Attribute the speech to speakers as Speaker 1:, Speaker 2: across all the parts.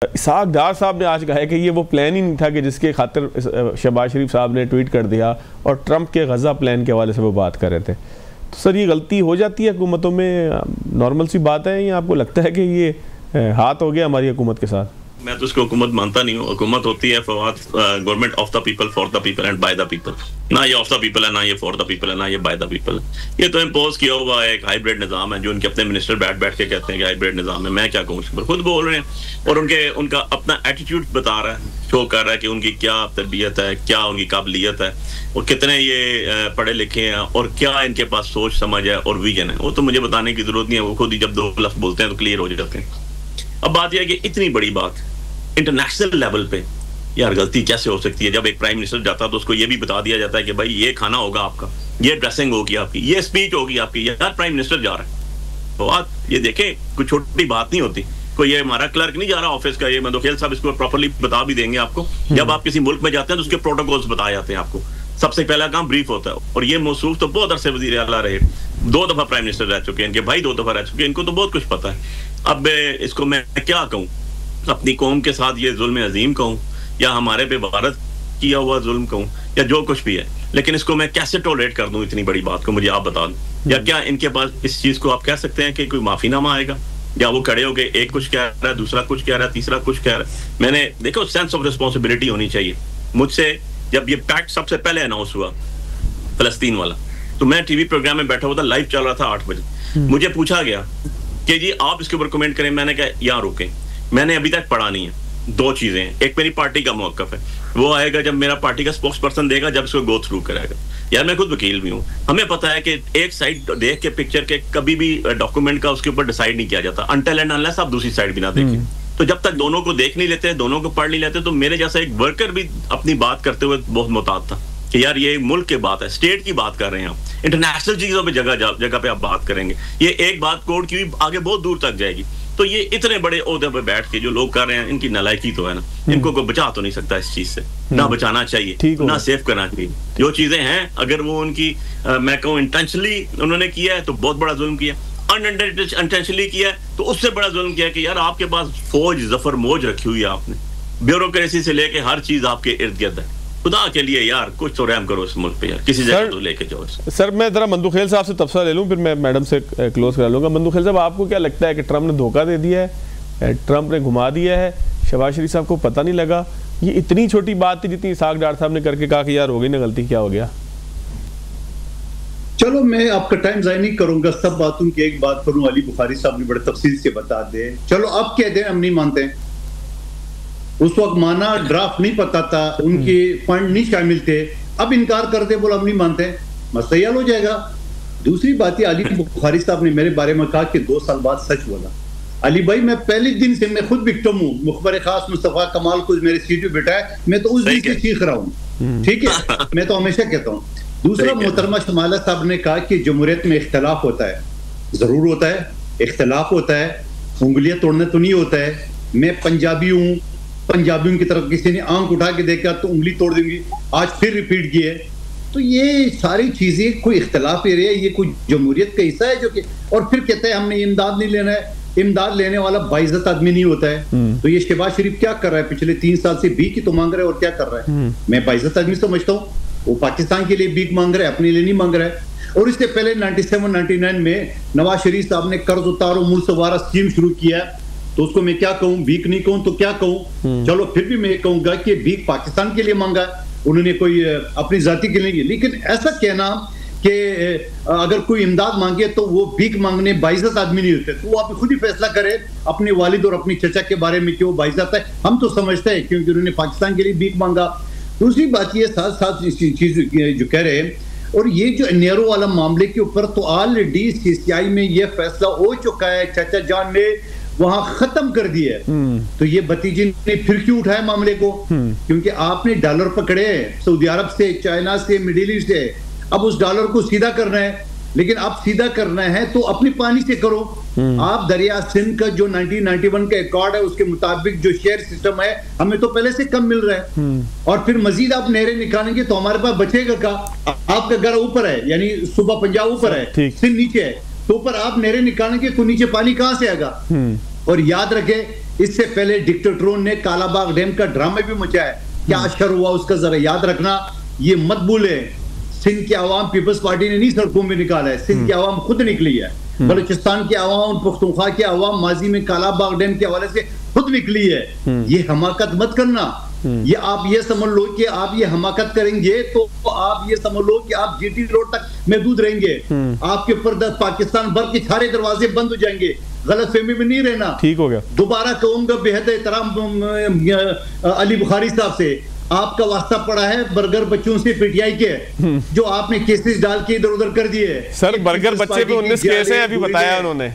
Speaker 1: इसहाक डार साहब ने आज कहा है कि ये वो प्लान ही नहीं था कि जिसके खातिर शहबाज शरीफ साहब ने ट्वीट कर दिया और ट्रंप के गज़ा प्लान के हवाले से वो बात कर रहे थे। तो सर ये गलती हो जाती है हुकूमतों में, नॉर्मल सी बात है, या आपको लगता है कि ये हाथ हो गया हमारी हुकूमत के साथ?
Speaker 2: मैं तो उसको हुकूमत मानता नहीं हूँ। हुकूमत होती है government of the people, for the people and by the people. ना ये ऑफ द पीपल है, ना ये फॉर द पीपल है, ना ये बाय द पीपल है। ये तो इम्पोज किया हुआ एक हाइब्रिड निज़ाम है जो उनके अपने मिनिस्टर बैठ के कहते हैं कि हाइब्रिड निज़ाम है। मैं क्या कहूँ, उस पर खुद बोल रहे हैं और उनका अपना एटीट्यूड बता रहा है, शो कर रहा है कि उनकी क्या तरबियत है, क्या उनकी काबिलियत है और कितने ये पढ़े लिखे हैं और क्या इनके पास सोच समझ है और विजन है। वो तो मुझे बताने की जरूरत नहीं है, वो खुद ही जब दो लफ्ज़ बोलते हैं तो क्लियर हो जाते हैं। अब बात यह है कि इतनी बड़ी बात इंटरनेशनल लेवल पे यार गलती कैसे हो सकती है? जब एक प्राइम मिनिस्टर जाता है तो उसको ये भी बता दिया जाता है कि भाई ये खाना होगा आपका, ये ड्रेसिंग होगी आपकी, ये स्पीच होगी आपकी। यार प्राइम मिनिस्टर जा रहा है तो आप ये देखें, कोई छोटी बात नहीं होती। कोई ये हमारा क्लर्क नहीं जा रहा ऑफिस का, ये मंदोखेल साहब इसको प्रॉपर्ली बता भी देंगे आपको। जब आप किसी मुल्क में जाते हैं तो उसके प्रोटोकॉल्स बताए जाते हैं आपको। सबसे पहला काम ब्रीफ होता है और ये मौसूफ तो बहुत अरसे वजीर आला रहे, 2 दफा प्राइम मिनिस्टर रह चुके हैं, इनके भाई 2 दफा रह चुके हैं, इनको तो बहुत कुछ पता है। अब इसको मैं क्या कहूँ, अपनी कौम के साथ ये जुल्म अजीम कहूँ या हमारे पे भारत किया हुआ जुल्म कहूँ या जो कुछ भी है, लेकिन इसको मैं कैसे टॉलरेट कर दूं इतनी बड़ी बात को, मुझे आप बता दूं। या क्या इनके पास इस चीज को आप कह सकते हैं कि कोई माफीनामा आएगा, या वो खड़े होके एक कुछ कह रहा है, दूसरा कुछ कह रहा है, तीसरा कुछ कह रहा है। मैंने देखो सेंस ऑफ रिस्पॉन्सिबिलिटी होनी चाहिए। मुझसे जब ये पैक्ट सबसे पहले अनाउंस हुआ फलस्तीन वाला, तो मैं टीवी प्रोग्राम में बैठा हुआ था, लाइव चल रहा था 8 बजे। मुझे पूछा गया कि जी आप इसके ऊपर कमेंट करें। मैंने कहा यहाँ रुके, मैंने अभी तक पढ़ा नहीं है। 2 चीजें हैं, एक मेरी पार्टी का मौकफ है, वो आएगा जब मेरा पार्टी का स्पोक्स पर्सन देगा, जब इसको गो थ्रू करेगा। यार मैं खुद वकील भी हूँ, हमें पता है कि एक साइड देख के पिक्चर के कभी भी डॉक्यूमेंट का उसके ऊपर डिसाइड नहीं किया जाता अनटिल एंड अनलेस आप दूसरी साइड भी ना देखें। तो जब तक दोनों को देख नहीं लेते, दोनों को पढ़ नहीं लेते, तो मेरे जैसा एक वर्कर भी अपनी बात करते हुए बहुत मुताद था कि यार ये मुल्क की बात है, स्टेट की बात कर रहे हैं आप, इंटरनेशनल चीजों पे जगह पे आप बात करेंगे। ये एक बात कोर्ट की आगे बहुत दूर तक जाएगी। तो ये इतने बड़े ओहदे पे बैठ के जो लोग कर रहे हैं, इनकी नालायकी तो है ना, इनको कोई बचा तो नहीं सकता इस चीज से, ना बचाना चाहिए, ना सेव करना चाहिए। जो चीजें हैं अगर वो उनकी मैं कहूँ इंटेंशनली उन्होंने किया है तो बहुत बड़ा जुल्म किया, अनइंटेंशनली किया है तो उससे बड़ा जुल्म किया कि यार आपके पास फौज जफर मौज रखी हुई है आपने, ब्यूरोक्रेसी से लेके हर चीज आपके इर्द गिर्द है। खुदा के लिए यार कुछ तो रहम करो इस मुल्क पे यार, किसी जगह तो लेके जाओ।
Speaker 1: सर मैं जरा मंदोखेल साहब से तबसरा ले लूं, फिर मैं मैडम से क्लोज करा लूंगा। मंदोखेल साहब, आपको क्या लगता है कि ट्रंप ने धोखा दे दिया है, ट्रंप ने घुमा दिया है, शहबाज शरीफ साहब को पता नहीं लगा? ये इतनी छोटी बात थी जितनी इसहाक डार साहब ने करके कहा कि यार हो गई ना गलती, क्या हो गया?
Speaker 3: चलो मैं आपका टाइम ज़ाया नहीं करूंगा, सब बातों की एक बात करूं। अली बुखारी साहब ने बड़े तफसील से बता दे। चलो अब कह दें हम नहीं मानते हैं, उस वक्त माना ड्राफ्ट नहीं पता था, उनके पॉइंट नहीं शामिल थे, अब इनकार कर दे, बोला हम नहीं मानते, मसला हल हो जाएगा। दूसरी बात ये, अली बुखारी साहब ने मेरे बारे में कहा कि 2 साल बाद सच बोला। अली भाई मैं पहले दिन से, मैं खुद विक्टिम हूँ, मुखबर खास मुस्तफा कमाल को मेरे सीट पे बिठाया, मैं तो उस दिन से चीख रहा हूँ, ठीक है, मैं तो हमेशा कहता हूँ। दूसरा, मोहतरमा शमाला साहब ने कहा कि जमहूरियत में इख्तलाफ होता है, जरूर होता है, इख्तलाफ होता है, उंगलियां तोड़ना तो नहीं होता है। मैं पंजाबी हूँ, पंजाबियों की तरफ किसी ने आंख उठा के देखा तो उंगली तोड़ दूंगी, आज फिर रिपीट किए। तो ये सारी चीजें कोई इख्तलाफ एरिया, ये कोई जमहूरियत का हिस्सा है जो कि, और फिर कहते हैं हमने इमदाद नहीं लेना है। इमदाद लेने वाला बाइज्जत आदमी नहीं होता है। तो ये शहबाज शरीफ क्या कर रहा है, पिछले 3 साल से भीख ही तो मांग रहा है, और क्या कर रहा है? मैं बाइज्जत आदमी समझता हूँ, वो पाकिस्तान के लिए भीख मांग रहा है, अपने लिए नहीं मांग रहा है। और इससे पहले 97-99 में नवाज शरीफ साहब ने कर्ज उतारो मुल्क सवारा स्कीम शुरू किया, तो उसको मैं क्या कहूं, भीख नहीं कहूं तो क्या कहूं? चलो फिर भी मैं कहूंगा कि भीख पाकिस्तान के लिए मांगा, उन्होंने कोई अपनी जाति के लिए। लेकिन ऐसा कहना कि अगर कोई इमदाद मांगे तो वो भीख मांगने बाइज्जत आदमी नहीं होते, तो वो आप खुद ही फैसला करे अपने वालिद और अपनी चचा के बारे में कि वो बाइज्जत है। हम तो समझते हैं क्योंकि उन्होंने पाकिस्तान के लिए भीख मांगा। दूसरी बात ये, साथ साथ चीज जो कह रहे हैं, और ये जो नेहरू वाला मामले के ऊपर तो ऑलरेडी CCI में ये फैसला हो चुका है, चाचा जान ने वहां खत्म कर दिया है। तो ये भतीजे ने फिर क्यों उठाया मामले को? क्योंकि आपने डॉलर पकड़े सऊदी अरब से, चाइना से, मिडिल ईस्ट से, अब उस डॉलर को सीधा करना है। लेकिन आप सीधा करना है तो अपने पानी से करो। आप दरिया सिंध का जो 1991 का रिकॉर्ड है उसके मुताबिक जो शेयर सिस्टम है हमें तो पहले से कम मिल रहा है, और फिर मजीद आप नहरें निकालेंगे तो हमारे पास बचेगा क्या? आपका घर ऊपर है, यानी सुबह पंजाब ऊपर है, सिंध नीचे है, तो ऊपर आप नहरें निकालेंगे तो नीचे पानी कहां से आएगा? और याद रखें इससे पहले डिक्टेटरों ने कालाबाग डैम का ड्रामा भी मचाया, क्या असर हुआ उसका जरा याद रखना, ये मत भूले। सिंध की आवाम पीपल्स पार्टी ने नहीं सड़कों में निकाला है, सिंध की आवाम खुद निकली है। बलूचिस्तान की आवाम, पख्तूनख्वा की आवाम माजी में कालाबाग डैम के हवाले से खुद निकली है। ये हमाकत मत करना, ये आप ये समझ लो कि आप ये हमाकत करेंगे तो आप ये समझ लो कि आप जीटी रोड तक महदूद रहेंगे, आपके ऊपर पाकिस्तान भर के सारे दरवाजे बंद हो जाएंगे। गलत फहमी में नहीं रहना। ठीक हो गया। दोबारा कहूंगा बेहद एहतराम अली बुखारी साहब से, आपका वास्ता पड़ा है बर्गर बच्चों से पीटीआई के, जो आपने केसेस डाल के इधर उधर कर दिए।
Speaker 1: सर बर्गर बच्चे पे 19 केस है अभी बताया उन्होंने।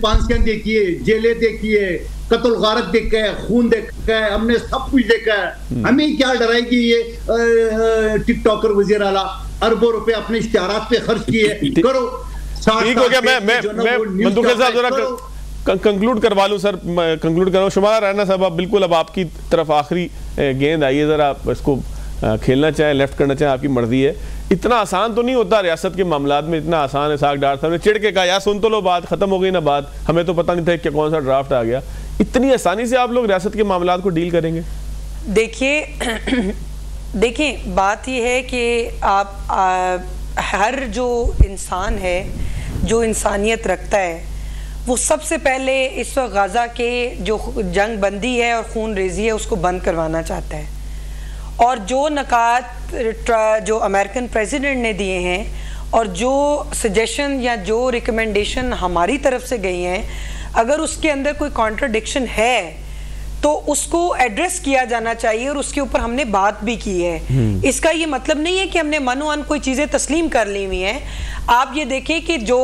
Speaker 3: फांसियां देखिए, जेलें देखिए, कत्ल गारत देखा है, खून देखा है, हमने सब कुछ देखा है। हमें क्या डराएगी ये टिकटॉकर वजीर आला, अरबों रुपए अपने इश्तिहारात पे खर्च किए। करो, ठीक हो गया। मैं मंदुखिल साहब जरा कंक्लूड करवा लूं सर, कंक्लूड करो। शुमारा राणा साहब, आप बिल्कुल अब आपकी तरफ आखिरी गेंद आई है, जरा आप इसको खेलना चाहें, लेफ्ट करना चाहें, आपकी मर्जी है। इतना आसान तो नहीं होता रियासत के मामलात में, इतना आसान है। साग डार साहब ने चिढ़ के कहा यार सुन तो लो बात, खत्म हो गई ना बात, हमें तो पता नहीं था कि कौन सा ड्राफ्ट आ गया। इतनी आसानी से आप लोग रियासत के मामलात को डील करेंगे?
Speaker 4: देखिए बात यह है कि आप हर जो इंसान है, जो इंसानियत रखता है, वो सबसे पहले इस वक्त गाज़ा के जो जंग बंदी है और खून रेजी है उसको बंद करवाना चाहता है। और जो नकात जो अमेरिकन प्रेसिडेंट ने दिए हैं और जो सजेशन या जो रिकमेंडेशन हमारी तरफ से गई हैं, अगर उसके अंदर कोई कॉन्ट्रडिक्शन है तो उसको एड्रेस किया जाना चाहिए, और उसके ऊपर हमने बात भी की है। इसका ये मतलब नहीं है कि हमने मनोअन कोई चीज़ें तस्लीम कर ली हुई हैं। आप ये देखें कि जो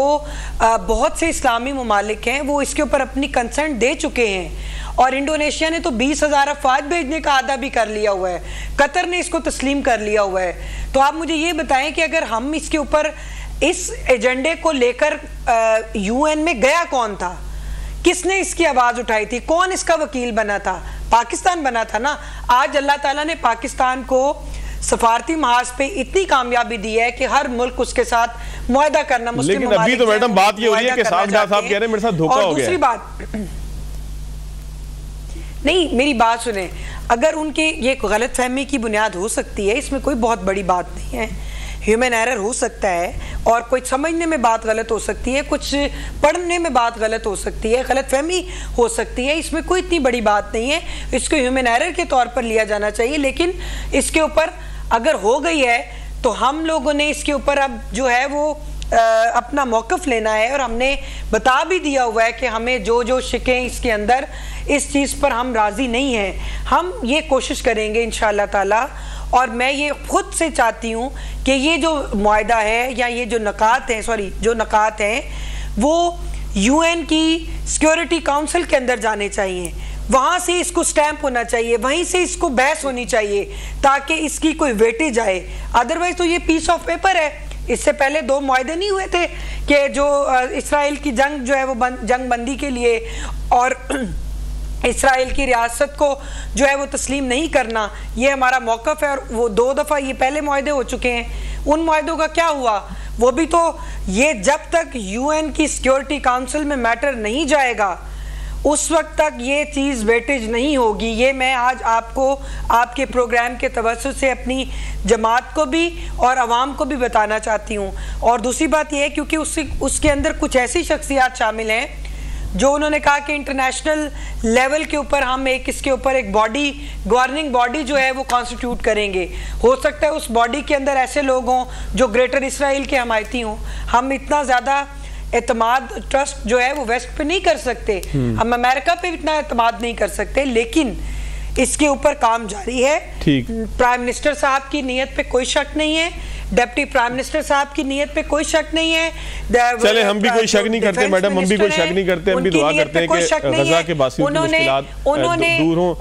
Speaker 4: बहुत से इस्लामी ममालिक हैं वो इसके ऊपर अपनी कंसेंट दे चुके हैं, और इंडोनेशिया ने तो 20,000 अफवाज भेजने का आदा भी कर लिया हुआ है, कतर ने इसको तस्लीम कर लिया हुआ है। तो आप मुझे ये बताएं कि अगर हम इसके ऊपर इस एजेंडे को लेकर UN में गया कौन था, किसने इसकी आवाज उठाई थी, कौन इसका वकील बना था? पाकिस्तान बना था ना। आज अल्लाह ताला ने पाकिस्तान को सफारती महाज पे इतनी कामयाबी दी है कि हर मुल्क उसके साथ मुआहदा करना मुस्लिम।
Speaker 1: लेकिन अभी तो मैडम बात ये हो रही है कि साहब कह रहे हैं मेरे साथ धोखा हो गया।
Speaker 4: दूसरी बात नहीं, मेरी बात सुने, अगर उनके ये गलत फहमी की बुनियाद हो सकती है, इसमें कोई बहुत बड़ी बात नहीं है। ह्यूमन एरर हो सकता है, और कोई समझने में बात गलत हो सकती है, कुछ पढ़ने में बात गलत हो सकती है, गलत फहमी हो सकती है, इसमें कोई इतनी बड़ी बात नहीं है। इसको ह्यूमन एरर के तौर पर लिया जाना चाहिए। लेकिन इसके ऊपर अगर हो गई है तो हम लोगों ने इसके ऊपर अब जो है वो अपना मौक़िफ़ लेना है, और हमने बता भी दिया हुआ है कि हमें जो जो शिकें इसके अंदर, इस चीज़ पर हम राज़ी नहीं हैं। हम ये कोशिश करेंगे इंशाअल्लाह ताला, और मैं ये खुद से चाहती हूँ कि ये जो मुआहदा है या ये जो नकात हैं, जो नकात हैं वो UN की सिक्योरिटी काउंसिल के अंदर जाने चाहिए, वहाँ से इसको स्टैंप होना चाहिए, वहीं से इसको बहस होनी चाहिए ताकि इसकी कोई वेटेज आए। अदरवाइज तो ये पीस ऑफ पेपर है। इससे पहले 2 मुआहदे नहीं हुए थे कि जो इसराइल की जंग जो है वो जंग बंदी के लिए और इसराइल की रियासत को जो है वो तस्लीम नहीं करना, ये हमारा मौक़िफ़ है। और वो 2 दफ़ा ये पहले मुआहदे हो चुके हैं। उन मुआहदों का क्या हुआ? वो भी तो ये जब तक UN की सिक्योरिटी काउंसिल में मैटर नहीं जाएगा उस वक्त तक ये चीज़ वेटेज नहीं होगी। ये मैं आज आपको आपके प्रोग्राम के तवज्जुह से अपनी जमात को भी और आवाम को भी बताना चाहती हूँ। और दूसरी बात यह है क्योंकि उसके अंदर कुछ ऐसी शख्सियात शामिल हैं जो उन्होंने कहा कि इंटरनेशनल लेवल के ऊपर हम इसके ऊपर एक बॉडी, गवर्निंग बॉडी जो है वो कॉन्स्टिट्यूट करेंगे। हो सकता है उस बॉडी के अंदर ऐसे लोग हों जो ग्रेटर इसराइल के हमायती हों। हम इतना ज़्यादा एतमाद, ट्रस्ट जो है वो वेस्ट पे नहीं कर सकते, हम अमेरिका पे इतना एतमाद नहीं कर सकते, लेकिन इसके ऊपर काम जारी है। प्राइम मिनिस्टर साहब की नीयत पे कोई शक नहीं है, डिप्टी प्राइम मिनिस्टर साहब की नीयत पे कोई शक नहीं है।
Speaker 1: चले हम भी कोई शक नहीं करते मैडम, हम भी कोई शक नहीं करते, हम भी दुआ करते हैं कि गजा के बासियों की मुश्किलात दूर हों।